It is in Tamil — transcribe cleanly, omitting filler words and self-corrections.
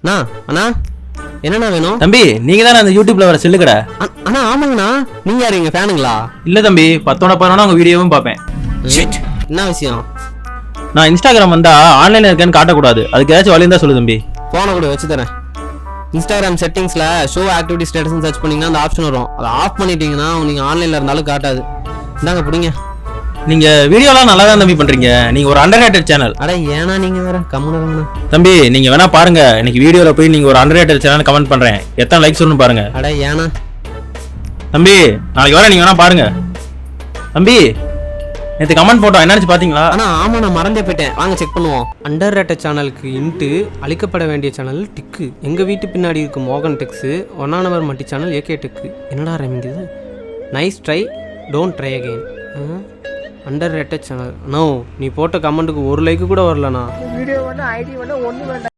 அண்ணா அண்ணா என்னண்ணா வேணும்? தம்பி நீங்க தானே அந்த யூடியூப்ல வர செல்லு கடை? அண்ணா ஆமாங்கண்ணா. நீங்க யாரு, எங்க ஃபேனுங்களா? இல்ல தம்பி, 10 உங்க வீடியோவும் பார்ப்பேன். என்ன விஷயம்? நான் இன்ஸ்டாகிராம் வந்தா ஆன்லைன்ல இருக்கேன்னு காட்டக்கூடாது, அதுக்கு ஏதாச்சும் வழி இருந்தா சொல்லு தம்பி. போன கூட வச்சு தரேன். இன்ஸ்டாகிராம் செட்டிங்ஸ்ல ஷோ ஆக்டிவிட்டி ஸ்டேட்டஸ் சர்ச் பண்ணீங்கன்னா அந்த ஆப்ஷன் வரும். அதை ஆஃப் பண்ணிட்டீங்கன்னா நீங்க ஆன்லைன்ல இருந்தாலும் காட்டாது. இந்தாங்க பிடிங்க. நீங்க வீடியோலாம் நல்லா தான் தம்பி பண்றீங்க. நீங்க ஒரு அண்டர்ரேட்டட் சேனல். அட ஏன்னா நீங்க வேற கம்முனு தம்பி நீங்க வேணா பாருங்க, இன்னைக்கு வீடியோல போய் நீங்க ஒரு அண்டர்ரேட்டட் சேனல் கமெண்ட் பண்றேன், எத்தனை லைக்ஸ் வரும்னு பாருங்க. அட ஏன்னா தம்பி நாளைக்கு வர, நீங்க வேணா பாருங்க. தம்பி நேற்று கமெண்ட் போட்டோம், என்ன பாத்தீங்களா? ஆனா ஆமா, நான் மறந்தே போயிட்டேன். வாங்க செக் பண்ணுவோம். அண்டர் ரேட்டட் சேனலுக்கு இன்ட்டு, அழிக்கப்பட வேண்டிய சேனல் டிக்கு, எங்க வீட்டு பின்னாடி இருக்கும் மோகன் Techs, 1 number multi channel AK Tech. என்னடா ரமிங்குது? Nice try, don't try again. Underrated channel. No, நீ போட்ட கமெண்ட்டுக்கு ஒரு லைக்கு கூட வரலண்ணா. வீடியோ வேண்டாம், ஐடி வேண்டாம், ஒன்றும் வேண்டாம்.